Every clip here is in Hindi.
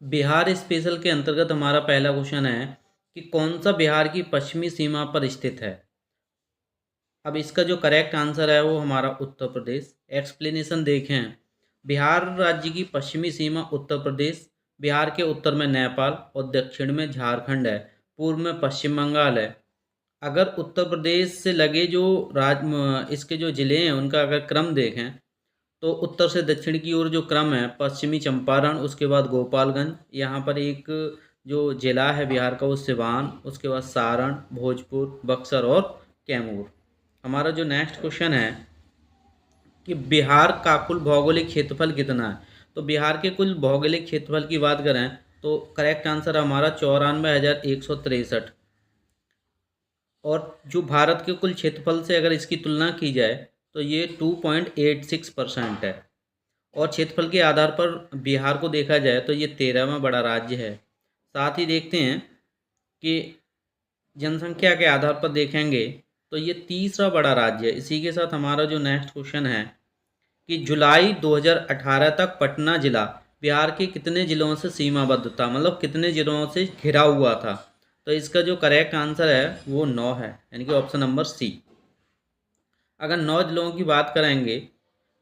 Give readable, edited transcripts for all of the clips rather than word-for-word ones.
बिहार स्पेशल के अंतर्गत हमारा पहला क्वेश्चन है कि कौन सा बिहार की पश्चिमी सीमा पर स्थित है। अब इसका जो करेक्ट आंसर है वो हमारा उत्तर प्रदेश। एक्सप्लेनेशन देखें। बिहार राज्य की पश्चिमी सीमा उत्तर प्रदेश, बिहार के उत्तर में नेपाल और दक्षिण में झारखंड है, पूर्व में पश्चिम बंगाल है। अगर उत्तर प्रदेश से लगे जो इसके जो ज़िले हैं उनका अगर क्रम देखें तो उत्तर से दक्षिण की ओर जो क्रम है, पश्चिमी चंपारण, उसके बाद गोपालगंज, यहाँ पर एक जो जिला है बिहार का वो सिवान, उसके बाद सारण, भोजपुर, बक्सर और कैमूर। हमारा जो नेक्स्ट क्वेश्चन है कि बिहार का कुल भौगोलिक क्षेत्रफल कितना है। तो बिहार के कुल भौगोलिक क्षेत्रफल की बात करें तो करेक्ट आंसर हमारा 94,163। और जो भारत के कुल क्षेत्रफल से अगर इसकी तुलना की जाए तो ये 2.86% है। और क्षेत्रफल के आधार पर बिहार को देखा जाए तो ये 13वां बड़ा राज्य है। साथ ही देखते हैं कि जनसंख्या के आधार पर देखेंगे तो ये तीसरा बड़ा राज्य है। इसी के साथ हमारा जो नेक्स्ट क्वेश्चन है कि जुलाई 2018 तक पटना जिला बिहार के कितने जिलों से सीमाबद्ध था, मतलब कितने जिलों से घिरा हुआ था। तो इसका जो करेक्ट आंसर है वो 9 है, यानी कि ऑप्शन नंबर सी। अगर 9 जिलों की बात करेंगे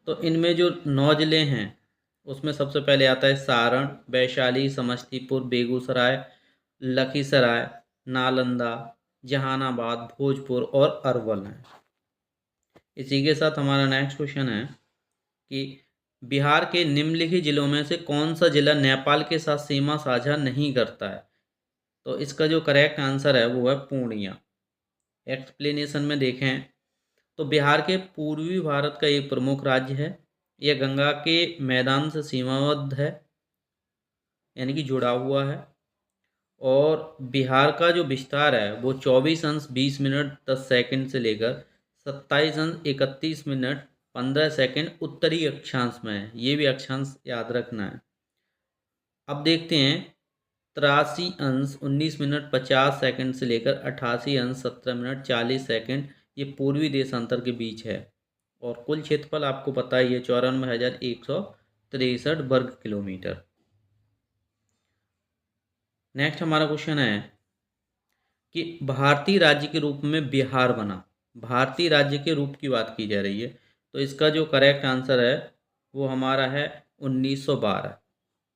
तो इनमें जो 9 जिले हैं उसमें सबसे पहले आता है सारण, वैशाली, समस्तीपुर, बेगूसराय, लखीसराय, नालंदा, जहानाबाद, भोजपुर और अरवल है। इसी के साथ हमारा नेक्स्ट क्वेश्चन है कि बिहार के निम्नलिखित जिलों में से कौन सा जिला नेपाल के साथ सीमा साझा नहीं करता है। तो इसका जो करेक्ट आंसर है वो है पूर्णिया। एक्सप्लेनेशन में देखें तो बिहार के पूर्वी भारत का एक प्रमुख राज्य है। यह गंगा के मैदान से सीमाबद्ध है, यानी कि जुड़ा हुआ है। और बिहार का जो विस्तार है वो 24 अंश 20 मिनट 10 सेकंड से लेकर 27 अंश 31 मिनट 15 सेकंड उत्तरी अक्षांश में है। ये भी अक्षांश याद रखना है। अब देखते हैं 83 अंश 19 मिनट 50 सेकंड से लेकर 88 अंश 17 मिनट 40 सेकंड ये पूर्वी देशांतर के बीच है। और कुल क्षेत्रफल आपको पता ही है 94,163 वर्ग किलोमीटर। नेक्स्ट हमारा क्वेश्चन है कि भारतीय राज्य के रूप में बिहार बना। भारतीय राज्य के रूप की बात की जा रही है तो इसका जो करेक्ट आंसर है वो हमारा है 1912।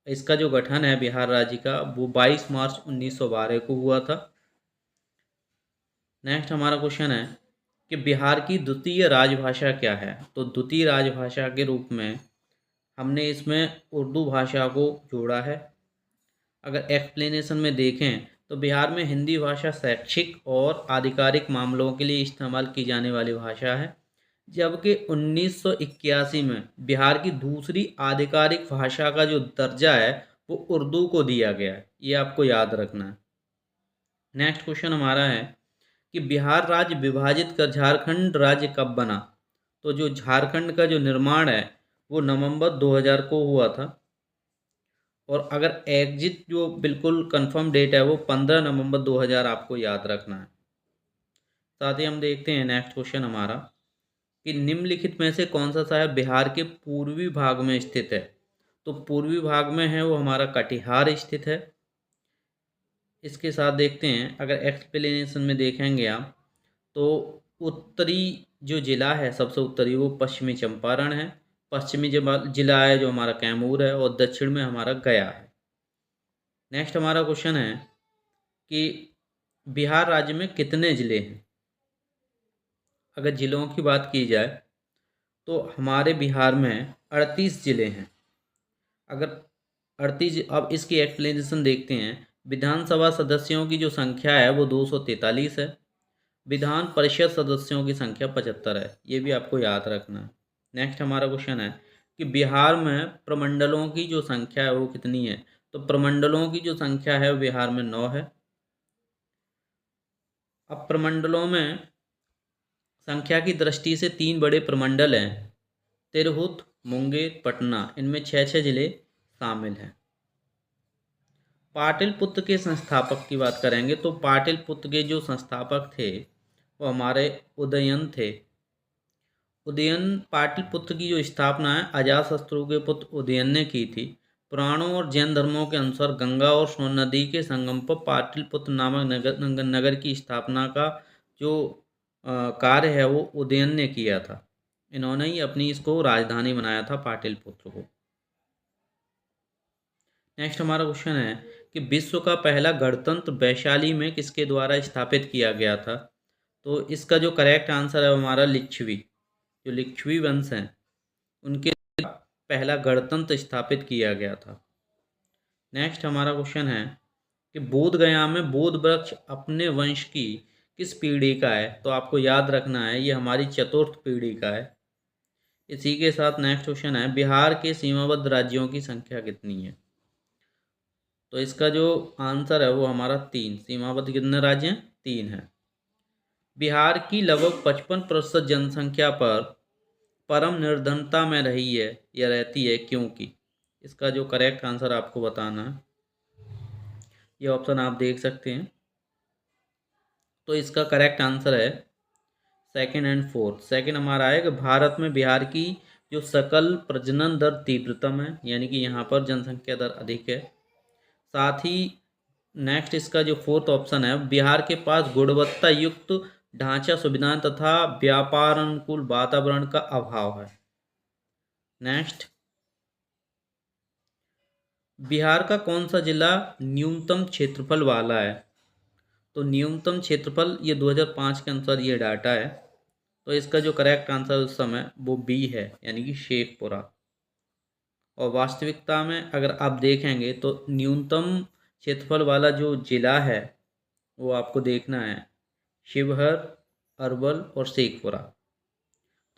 इसका जो गठन है बिहार राज्य का वो 22 मार्च 1912 को हुआ था। नेक्स्ट हमारा क्वेश्चन है कि बिहार की द्वितीय राजभाषा क्या है। तो द्वितीय राजभाषा के रूप में हमने इसमें उर्दू भाषा को जोड़ा है। अगर एक्सप्लेनेशन में देखें तो बिहार में हिंदी भाषा शैक्षिक और आधिकारिक मामलों के लिए इस्तेमाल की जाने वाली भाषा है, जबकि 1981 में बिहार की दूसरी आधिकारिक भाषा का जो दर्जा है वो उर्दू को दिया गया है। ये आपको याद रखना है। नेक्स्ट क्वेश्चन हमारा है कि बिहार राज्य विभाजित कर झारखंड राज्य कब बना। तो जो झारखंड का जो निर्माण है वो नवंबर 2000 को हुआ था। और अगर एग्जिट जो बिल्कुल कंफर्म डेट है वो 15 नवंबर 2000 आपको याद रखना है। साथ ही हम देखते हैं नेक्स्ट क्वेश्चन हमारा कि निम्नलिखित में से कौन सा शहर बिहार के पूर्वी भाग में स्थित है। तो पूर्वी भाग में है वो हमारा कटिहार स्थित है। इसके साथ देखते हैं अगर एक्सप्लेनेशन में देखेंगे आप तो उत्तरी जो जिला है सबसे उत्तरी वो पश्चिमी चंपारण है, पश्चिमी जिला है जो हमारा कैमूर है और दक्षिण में हमारा गया है। नेक्स्ट हमारा क्वेश्चन है कि बिहार राज्य में कितने ज़िले हैं। अगर ज़िलों की बात की जाए तो हमारे बिहार में 38 ज़िले हैं। अगर 38, अब इसकी एक्सप्लेनेशन देखते हैं। विधानसभा सदस्यों की जो संख्या है वो 243 है। विधान परिषद सदस्यों की संख्या 75 है। ये भी आपको याद रखना है। नेक्स्ट हमारा क्वेश्चन है कि बिहार में प्रमंडलों की जो संख्या है वो कितनी है। तो प्रमंडलों की जो संख्या है वो बिहार में 9 है। अब प्रमंडलों में संख्या की दृष्टि से 3 बड़े प्रमंडल हैं, तिरहुत, मुंगेर, पटना। इनमें 6-6 जिले शामिल हैं। पाटलिपुत्र के संस्थापक की बात करेंगे तो पाटलिपुत्र के जो संस्थापक थे वो हमारे उदयन थे। उदयन पाटलिपुत्र की जो स्थापना है अजातशत्रु के पुत्र उदयन ने की थी। पुराणों और जैन धर्मों के अनुसार गंगा और सोन नदी के संगम पर पाटलिपुत्र नामक नगर की स्थापना का जो कार्य है वो उदयन ने किया था। इन्होंने ही अपनी इसको राजधानी बनाया था पाटलिपुत्र को। नेक्स्ट हमारा क्वेश्चन है कि विश्व का पहला गणतंत्र वैशाली में किसके द्वारा स्थापित किया गया था? तो इसका जो करेक्ट आंसर है हमारा लिच्छवी, जो लिच्छवी वंश हैं उनके पहला गणतंत्र स्थापित किया गया था। नेक्स्ट हमारा क्वेश्चन है कि बोध गया में बोध वृक्ष अपने वंश की किस पीढ़ी का है? तो आपको याद रखना है ये हमारी चतुर्थ पीढ़ी का है। इसी के साथ नेक्स्ट क्वेश्चन है बिहार के सीमाबद्ध राज्यों की संख्या कितनी है? तो इसका जो आंसर है वो हमारा 3। सीमाबद्ध कितने राज्य हैं? 3 है। बिहार की लगभग 55% जनसंख्या पर परम निर्धनता में रही है या रहती है, क्योंकि इसका जो करेक्ट आंसर आपको बताना है, ये ऑप्शन आप देख सकते हैं। तो इसका करेक्ट आंसर है सेकंड एंड फोर्थ। सेकंड हमारा है कि भारत में बिहार की जो सकल प्रजनन दर तीव्रतम है, यानी कि यहाँ पर जनसंख्या दर अधिक है। साथ ही नेक्स्ट इसका जो फोर्थ ऑप्शन है, बिहार के पास गुणवत्ता युक्त ढांचा सुविधाएं तथा व्यापार अनुकूल वातावरण का अभाव है। नेक्स्ट, बिहार का कौन सा जिला न्यूनतम क्षेत्रफल वाला है? तो न्यूनतम क्षेत्रफल ये 2005 के अनुसार ये डाटा है। तो इसका जो करेक्ट आंसर उस समय वो बी है, यानी कि शेखपुरा। और वास्तविकता में अगर आप देखेंगे तो न्यूनतम क्षेत्रफल वाला जो जिला है वो आपको देखना है शिवहर, अरवल और शेखपुरा।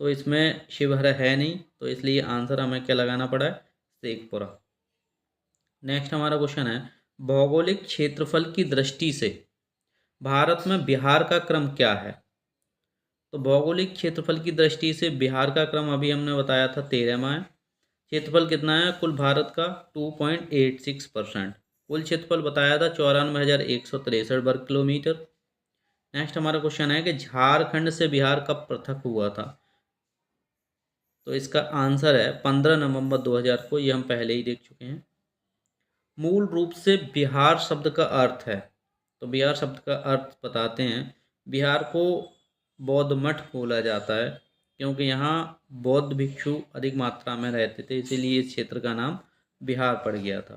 तो इसमें शिवहर है नहीं, तो इसलिए आंसर हमें क्या लगाना पड़ा है? शेखपुरा। नेक्स्ट हमारा क्वेश्चन है भौगोलिक क्षेत्रफल की दृष्टि से भारत में बिहार का क्रम क्या है? तो भौगोलिक क्षेत्रफल की दृष्टि से बिहार का क्रम अभी हमने बताया था 13वां है। क्षेत्रफल कितना है कुल भारत का? 2.86%। कुल क्षेत्रफल बताया था 94,163 वर्ग किलोमीटर। नेक्स्ट हमारा क्वेश्चन है कि झारखंड से बिहार कब पृथक हुआ था? तो इसका आंसर है 15 नवंबर 2000 को। ये हम पहले ही देख चुके हैं। मूल रूप से बिहार शब्द का अर्थ है, तो बिहार शब्द का अर्थ बताते हैं। बिहार को बौद्ध मठ बोला जाता है, क्योंकि यहाँ बौद्ध भिक्षु अधिक मात्रा में रहते थे, इसीलिए इस क्षेत्र का नाम बिहार पड़ गया था।